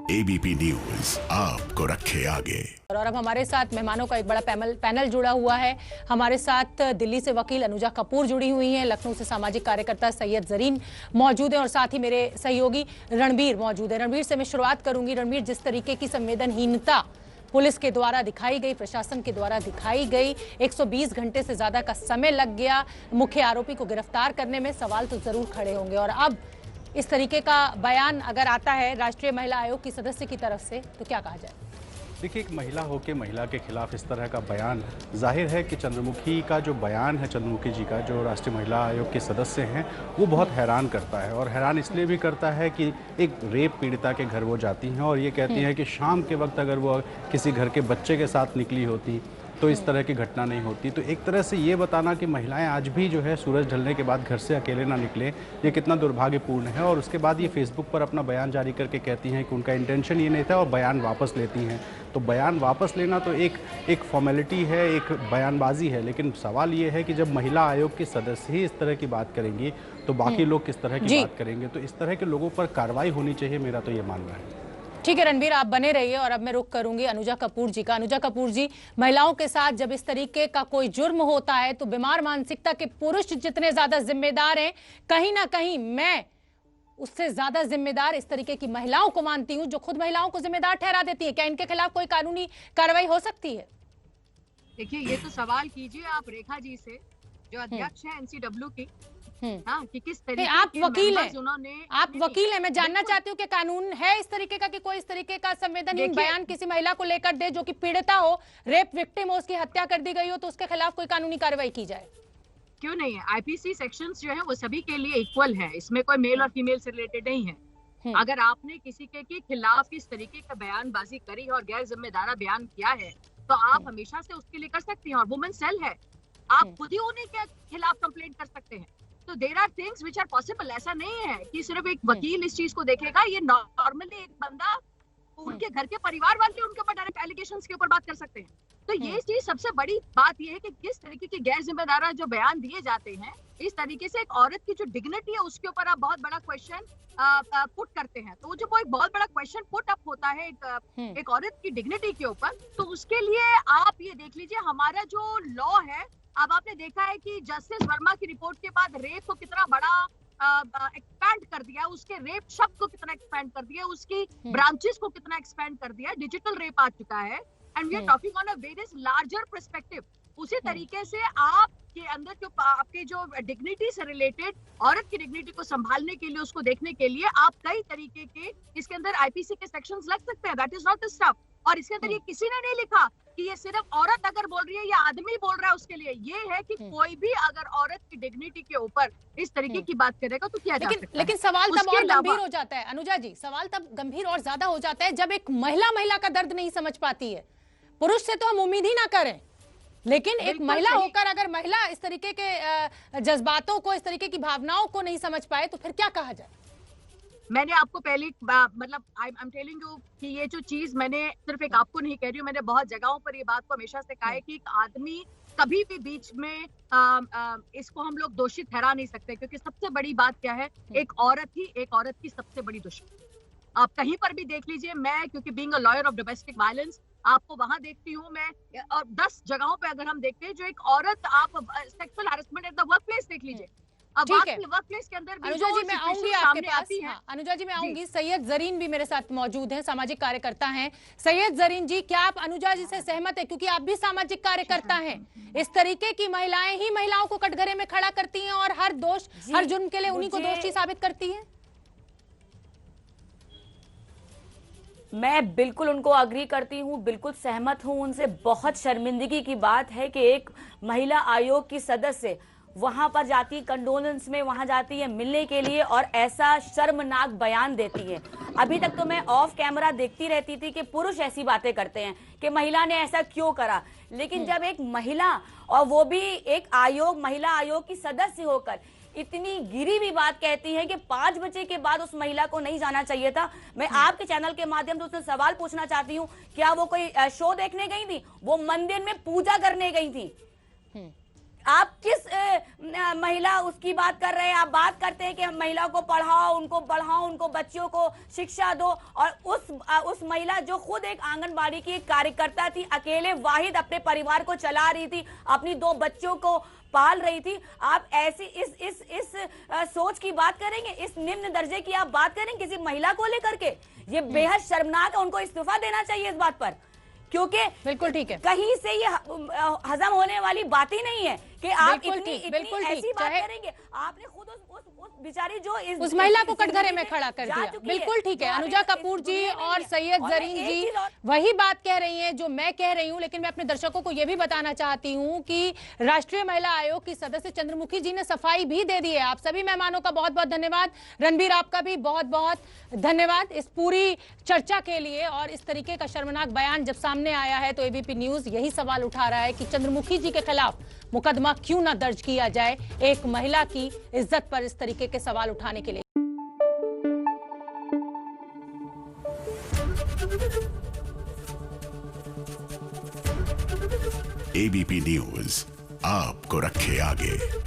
ABP news आपको रखे आगे। और अब हमारे साथ मेहमानों का एक बड़ा पैनल जुड़ा हुआ है। हमारे साथ दिल्ली से वकील अनुजा कपूर जुड़ी हुई हैं, लखनऊ से सामाजिक कार्यकर्ता सैयद जरीन मौजूद हैं और साथ ही मेरे सहयोगी रणबीर मौजूद है। रणबीर से मैं शुरुआत करूंगी। रणबीर, जिस तरीके की संवेदनहीनता पुलिस के द्वारा दिखाई गई, प्रशासन के द्वारा दिखाई गई, 120 घंटे से ज्यादा का समय लग गया मुख्य आरोपी को गिरफ्तार करने में, सवाल तो जरूर खड़े होंगे। और अब इस तरीके का बयान अगर आता है राष्ट्रीय महिला आयोग की सदस्य की तरफ से तो क्या कहा जाए? देखिए, एक महिला होकर महिला के खिलाफ इस तरह का बयान, जाहिर है कि चंद्रमुखी का जो बयान है, चंद्रमुखी जी का, जो राष्ट्रीय महिला आयोग के सदस्य हैं, वो बहुत हैरान करता है। और हैरान इसलिए भी करता है कि एक रेप पीड़िता के घर वो जाती हैं और ये कहती हैं कि शाम के वक्त अगर वो किसी घर के बच्चे के साथ निकली होती तो इस तरह की घटना नहीं होती। तो एक तरह से ये बताना कि महिलाएं आज भी जो है सूरज ढलने के बाद घर से अकेले ना निकले, ये कितना दुर्भाग्यपूर्ण है। और उसके बाद ये फेसबुक पर अपना बयान जारी करके कहती हैं कि उनका इंटेंशन ये नहीं था और बयान वापस लेती हैं। तो बयान वापस लेना तो एक फॉर्मेलिटी है, एक बयानबाजी है, लेकिन सवाल ये है कि जब महिला आयोग के सदस्य ही इस तरह की बात करेंगी तो बाकी लोग किस तरह की बात करेंगे? तो इस तरह के लोगों पर कार्रवाई होनी चाहिए, मेरा तो ये मानना है। ठीक है रणबीर, आप बने रहिए और अब मैं रुख करूंगी अनुजा कपूर जी का। अनुजा कपूर जी, महिलाओं के साथ जब इस तरीके का कोई जुर्म होता है तो बीमार मानसिकता के पुरुष जितने ज्यादा जिम्मेदार हैं, कहीं ना कहीं मैं उससे ज्यादा जिम्मेदार इस तरीके की महिलाओं को मानती हूं जो खुद महिलाओं को जिम्मेदार ठहरा देती है। क्या इनके खिलाफ कोई कानूनी कार्रवाई हो सकती है? देखिए, ये तो सवाल कीजिए आप रेखा जी से, जो अध्यक्ष है एनसीडब्ल्यू की। हाँ, कि किस तरीके आप वकील हैं, उन्होंने आप वकील हैं, मैं जानना चाहती हूँ कि कानून है इस तरीके का कि कोई इस तरीके का संवेदनहीन बयान किसी महिला को लेकर दे जो कि पीड़िता हो, रेप विक्टिम हो, उसकी हत्या कर दी गई हो, तो उसके खिलाफ कोई कानूनी कार्रवाई की जाए? क्यों नहीं है? आईपीसी सेक्शंस जो है वो सभी के लिए इक्वल है, इसमें कोई मेल और फीमेल से रिलेटेड नहीं है। अगर आपने किसी के खिलाफ इस तरीके का बयानबाजी करी और गैर जिम्मेदारा बयान किया है तो आप हमेशा से उसके लिए कर सकती हैं, और वुमेन सेल है, आप खुद ही उन्हीं के खिलाफ कंप्लेंट कर सकते हैं। तो there are things which are possible. ऐसा नहीं है कि सिर्फ एक वकील इस चीज को देखेगा। ये नॉर्मली एक बंदा, उनके घर के परिवार वाले उनके ऊपर डायरेक्ट एलिगेशंस के ऊपर बात कर सकते हैं। तो ये चीज सबसे बड़ी बात ये है कि किस तरीके के गैर जिम्मेदार जो बयान दिए जाते हैं, इस तरीके से एक औरत की जो डिग्निटी है उसके ऊपर आप बहुत बड़ा क्वेश्चन पुट करते हैं। तो जो वो एक बहुत बड़ा क्वेश्चन पुट अप होता है एक औरत की डिग्निटी के ऊपर, तो उसके लिए आप ये देख लीजिए हमारा जो लॉ है। अब आपने देखा है कि जस्टिस वर्मा की रिपोर्ट के बाद रेप को कितना बड़ा एक्सपैंड कर दिया, उसके रेप शब्द को कितना एक्सपैंड कर दिया, उसकी ब्रांचेस को कितना एक्सपैंड कर दिया, डिजिटल रेप आ चुका है, and we are talking on a various larger perspective. उसी तरीके से आपके अंदर जो आपके जो डिग्निटी से रिलेटेड, औरत की डिग्निटी को संभालने के लिए, उसको देखने के लिए आप कई तरीके के इसके अंदर आईपीसी के सेक्शंस लग सकते हैं। That is not the stuff. और इसके अंदर ये किसी ने नहीं लिखा कि ये सिर्फ औरत अगर बोल रही है या आदमी बोल रहा है उसके लिए। ये है कि कोई भी अगर औरत की डिग्निटी के ऊपर इस तरीके की बात करेगा तो किया जा सकता है। लेकिन सवाल तब और गंभीर हो जाता है अनुजा जी, सवाल तब गंभीर और ज्यादा हो जाता है जब एक महिला का दर्द नहीं समझ पाती है। पुरुष से तो हम उम्मीद ही ना करें, लेकिन एक महिला होकर अगर महिला इस तरीके के जज्बातों को, इस तरीके की भावनाओं को नहीं समझ पाए तो फिर क्या कहा जाए? मैंने आपको पहले मतलब आई एम टेलिंग यू कि ये जो चीज मैंने सिर्फ एक आपको नहीं कह रही हूँ, मैंने बहुत जगहों पर ये बात को हमेशा से कहा है कि एक आदमी कभी भी बीच में इसको हम लोग दोषी ठहरा नहीं सकते, क्योंकि सबसे बड़ी बात क्या है, एक औरत ही एक औरत की सबसे बड़ी दुश्मन। आप कहीं पर भी देख लीजिए, मैं क्योंकि being a lawyer of domestic violence आपको वहां देखती हूँ मैं, और 10 जगहों पे अगर हम देखते हैं जो एक औरत, आप sexual harassment at the work place देख लीजिए। ठीक है वर्क प्लेस के अंदर भी अनुजा जी मैं आऊंगी आपके पास। हाँ, अनुजा जी मैं आऊंगी। सैयद जरीन भी मेरे साथ मौजूद हैं, सामाजिक कार्यकर्ता हैं। सैयद जरीन जी, क्या आप अनुजा जी से सहमत है, क्योंकि आप भी सामाजिक कार्यकर्ता हैं? इस तरीके की महिलाएं ही महिलाओं को कटघरे में खड़ा करती हैं और हर जुर्म के लिए उन्हीं को दोषी साबित करती हैं। मैं बिल्कुल उनको अग्री करती हूँ, बिल्कुल सहमत हूँ उनसे। बहुत शर्मिंदगी की बात है कि एक महिला आयोग की सदस्य वहां पर जाती है, कंडोलेंस में वहां जाती है मिलने के लिए, और ऐसा शर्मनाक बयान देती है। अभी तक तो मैं ऑफ कैमरा देखती रहती थी कि पुरुष ऐसी बातें करते हैं कि महिला ने ऐसा क्यों करा, लेकिन जब एक महिला, और वो भी एक आयोग, महिला आयोग की सदस्य होकर, इतनी गिरी हुई बात कहती है कि 5 बजे के बाद उस महिला को नहीं जाना चाहिए था। मैं आपके चैनल के माध्यम से उससे सवाल पूछना चाहती हूँ, क्या वो कोई शो देखने गई थी? वो मंदिर में पूजा करने गई थी। आप किस महिला उसकी बात कर रहे हैं? आप बात करते हैं कि हम महिला को पढ़ाओ, उनको बढ़ाओ, उनको बच्चियों को शिक्षा दो, और उस महिला जो खुद एक आंगनबाड़ी की एक कार्यकर्ता थी, अकेले वाहिद अपने परिवार को चला रही थी, अपनी 2 बच्चों को पाल रही थी, आप ऐसी इस सोच की बात करेंगे? इस निम्न दर्जे की आप बात करेंगे किसी महिला को लेकर के? ये बेहद शर्मनाक है, उनको इस्तीफा देना चाहिए इस बात पर, क्योंकि बिल्कुल ठीक है, कहीं से ये हजम होने वाली बात ही नहीं है कि आप इतनी ऐसी बात चाहे करेंगे। आपने खुद उस बेचारी जो उस महिला को कटघरे में खड़ा कर दिया। बिल्कुल ठीक है, अनुजा कपूर जी और सैयद जरीन जी वही बात कह रही हैं जो मैं कह रही हूं, लेकिन मैं अपने दर्शकों को यह भी बताना चाहती हूं कि राष्ट्रीय महिला आयोग की सदस्य चंद्रमुखी जी ने सफाई भी दे दी है। आप सभी मेहमानों का बहुत बहुत धन्यवाद। रणबीर, आपका भी बहुत बहुत धन्यवाद इस पूरी चर्चा के लिए। और इस तरीके का शर्मनाक बयान जब सामने आया है तो एबीपी न्यूज यही सवाल उठा रहा है कि चंद्रमुखी जी के खिलाफ मुकदमा क्यों ना दर्ज किया जाए, एक महिला की इज्जत पर इस तरीके के सवाल उठाने के लिए। एबीपी न्यूज आपको रखे आगे।